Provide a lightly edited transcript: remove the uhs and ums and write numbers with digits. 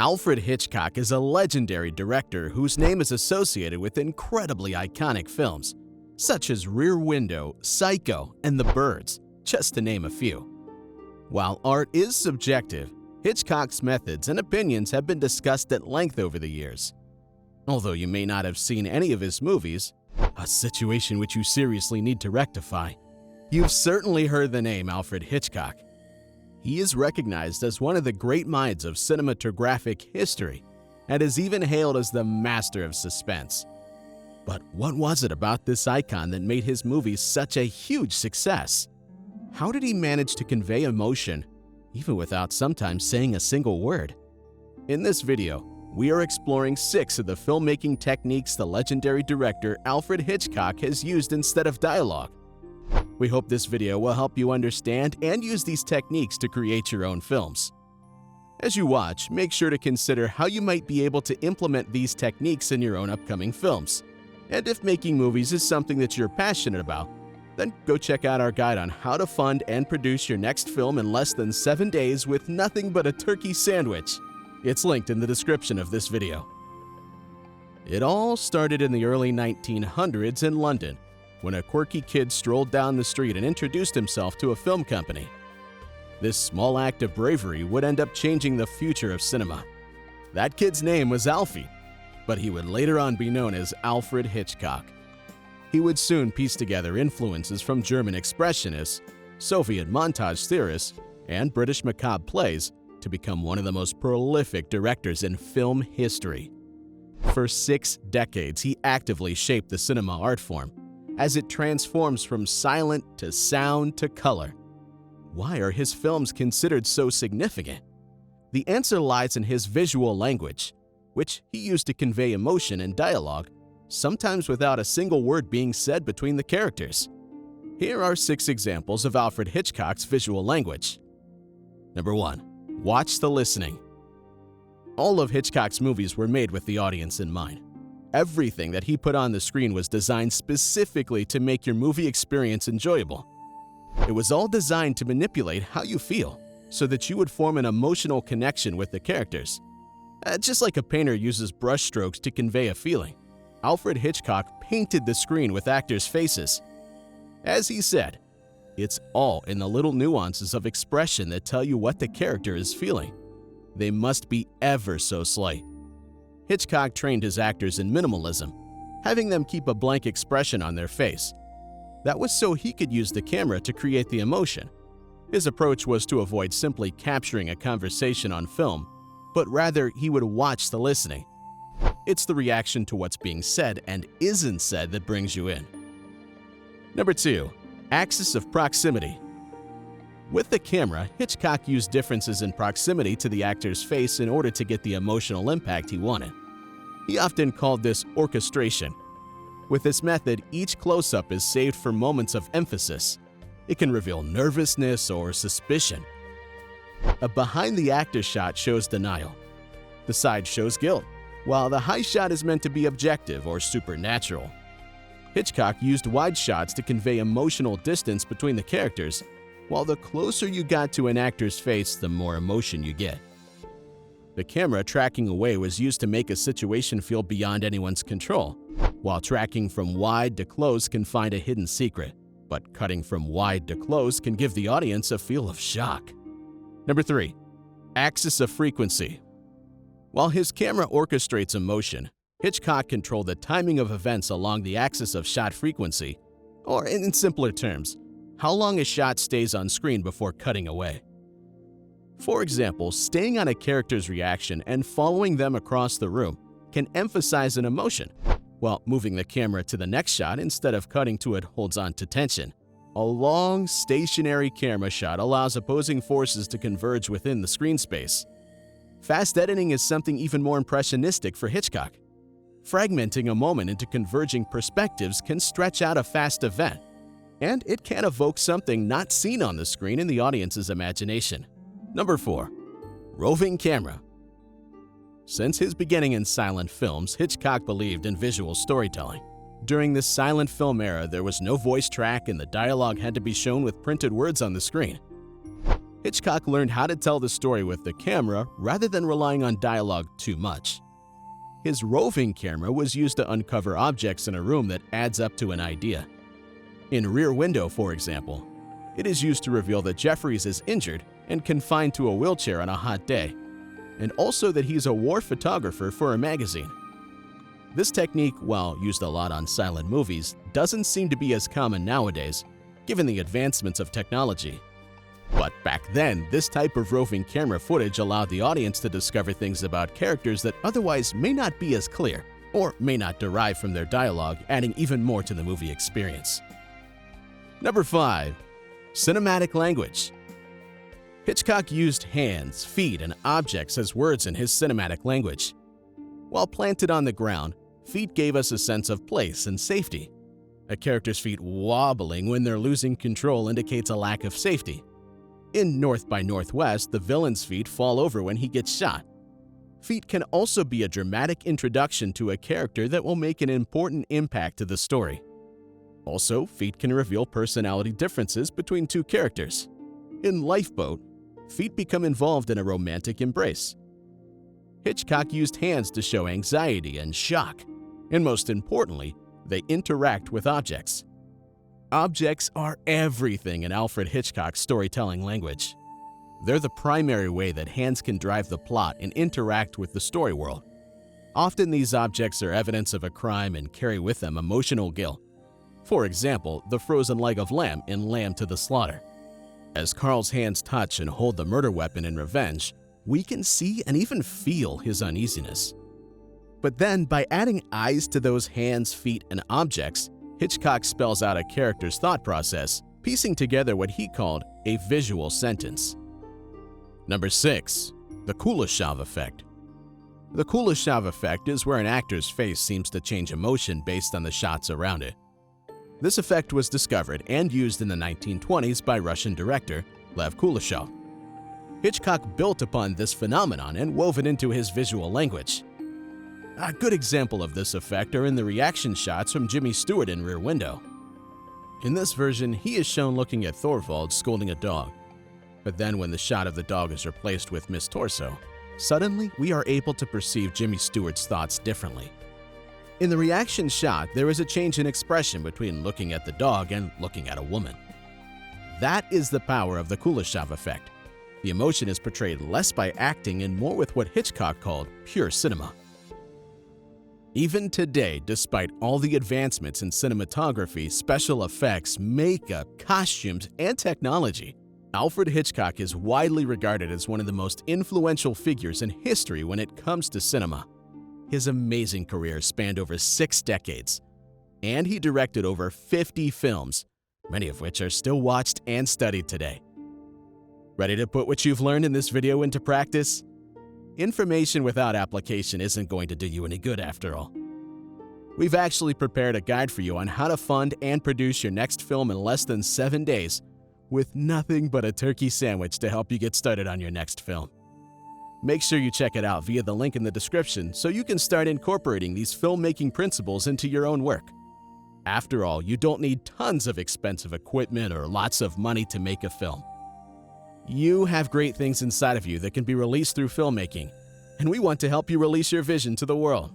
Alfred Hitchcock is a legendary director whose name is associated with incredibly iconic films, such as Rear Window, Psycho, and The Birds, just to name a few. While art is subjective, Hitchcock's methods and opinions have been discussed at length over the years. Although you may not have seen any of his movies, a situation which you seriously need to rectify, you've certainly heard the name Alfred Hitchcock. He is recognized as one of the great minds of cinematographic history and is even hailed as the master of suspense. But what was it about this icon that made his movies such a huge success? How did he manage to convey emotion, even without sometimes saying a single word? In this video, we are exploring 6 of the filmmaking techniques the legendary director Alfred Hitchcock has used instead of dialogue. We hope this video will help you understand and use these techniques to create your own films. As you watch, make sure to consider how you might be able to implement these techniques in your own upcoming films. And if making movies is something that you're passionate about, then go check out our guide on how to fund and produce your next film in less than 7 days with nothing but a turkey sandwich. It's linked in the description of this video. It all started in the early 1900s in London, when a quirky kid strolled down the street and introduced himself to a film company. This small act of bravery would end up changing the future of cinema. That kid's name was Alfie, but he would later on be known as Alfred Hitchcock. He would soon piece together influences from German expressionists, Soviet montage theorists, and British macabre plays to become one of the most prolific directors in film history. For 6 decades, he actively shaped the cinema art form, as it transforms from silent to sound to color. Why are his films considered so significant? The answer lies in his visual language, which he used to convey emotion and dialogue, sometimes without a single word being said between the characters. Here are 6 examples of Alfred Hitchcock's visual language. Number 1. Watch the listening. All of Hitchcock's movies were made with the audience in mind. Everything that he put on the screen was designed specifically to make your movie experience enjoyable. It was all designed to manipulate how you feel, so that you would form an emotional connection with the characters. Just like a painter uses brushstrokes to convey a feeling, Alfred Hitchcock painted the screen with actors' faces. As he said, it's all in the little nuances of expression that tell you what the character is feeling. They must be ever so slight. Hitchcock trained his actors in minimalism, having them keep a blank expression on their face. That was so he could use the camera to create the emotion. His approach was to avoid simply capturing a conversation on film, but rather he would watch the listening. It's the reaction to what's being said and isn't said that brings you in. Number 2. Axis of proximity. With the camera, Hitchcock used differences in proximity to the actor's face in order to get the emotional impact he wanted. He often called this orchestration. With this method, each close-up is saved for moments of emphasis. It can reveal nervousness or suspicion. A behind-the-actor shot shows denial. The side shows guilt, while the high shot is meant to be objective or supernatural. Hitchcock used wide shots to convey emotional distance between the characters, while the closer you got to an actor's face, the more emotion you get. The camera tracking away was used to make a situation feel beyond anyone's control, while tracking from wide to close can find a hidden secret, but cutting from wide to close can give the audience a feel of shock. Number 3. Axis of frequency. While his camera orchestrates emotion, Hitchcock controlled the timing of events along the axis of shot frequency, or in simpler terms, how long a shot stays on screen before cutting away. For example, staying on a character's reaction and following them across the room can emphasize an emotion, while moving the camera to the next shot instead of cutting to it holds on to tension. A long, stationary camera shot allows opposing forces to converge within the screen space. Fast editing is something even more impressionistic for Hitchcock. Fragmenting a moment into converging perspectives can stretch out a fast event, and it can evoke something not seen on the screen in the audience's imagination. Number 4. Roving camera. Since his beginning in silent films, Hitchcock believed in visual storytelling. During this silent film era, there was no voice track and the dialogue had to be shown with printed words on the screen. Hitchcock learned how to tell the story with the camera rather than relying on dialogue too much. His roving camera was used to uncover objects in a room that adds up to an idea. In Rear Window, for example, it is used to reveal that Jeffries is injured and confined to a wheelchair on a hot day, and also that he's a war photographer for a magazine. This technique, while used a lot on silent movies, doesn't seem to be as common nowadays, given the advancements of technology. But back then, this type of roving camera footage allowed the audience to discover things about characters that otherwise may not be as clear, or may not derive from their dialogue, adding even more to the movie experience. Number 5. Cinematic language. Hitchcock used hands, feet, and objects as words in his cinematic language. While planted on the ground, feet gave us a sense of place and safety. A character's feet wobbling when they're losing control indicates a lack of safety. In North by Northwest, the villain's feet fall over when he gets shot. Feet can also be a dramatic introduction to a character that will make an important impact to the story. Also, feet can reveal personality differences between two characters. In Lifeboat, feet become involved in a romantic embrace. Hitchcock used hands to show anxiety and shock, and most importantly, they interact with objects. Objects are everything in Alfred Hitchcock's storytelling language. They're the primary way that hands can drive the plot and interact with the story world. Often these objects are evidence of a crime and carry with them emotional guilt. For example, the frozen leg of lamb in Lamb to the Slaughter. As Carl's hands touch and hold the murder weapon in revenge, we can see and even feel his uneasiness. But then, by adding eyes to those hands, feet, and objects, Hitchcock spells out a character's thought process, piecing together what he called a visual sentence. Number 6. The Kuleshov effect. The Kuleshov effect is where an actor's face seems to change emotion based on the shots around it. This effect was discovered and used in the 1920s by Russian director Lev Kuleshov. Hitchcock built upon this phenomenon and wove it into his visual language. A good example of this effect are in the reaction shots from Jimmy Stewart in Rear Window. In this version, he is shown looking at Thorvald scolding a dog. But then when the shot of the dog is replaced with Miss Torso, suddenly we are able to perceive Jimmy Stewart's thoughts differently. In the reaction shot, there is a change in expression between looking at the dog and looking at a woman. That is the power of the Kuleshov effect. The emotion is portrayed less by acting and more with what Hitchcock called pure cinema. Even today, despite all the advancements in cinematography, special effects, makeup, costumes, and technology, Alfred Hitchcock is widely regarded as one of the most influential figures in history when it comes to cinema. His amazing career spanned over 6 decades, and he directed over 50 films, many of which are still watched and studied today. Ready to put what you've learned in this video into practice? Information without application isn't going to do you any good after all. We've actually prepared a guide for you on how to fund and produce your next film in less than 7 days, with nothing but a turkey sandwich to help you get started on your next film. Make sure you check it out via the link in the description so you can start incorporating these filmmaking principles into your own work. After all, you don't need tons of expensive equipment or lots of money to make a film. You have great things inside of you that can be released through filmmaking, and we want to help you release your vision to the world.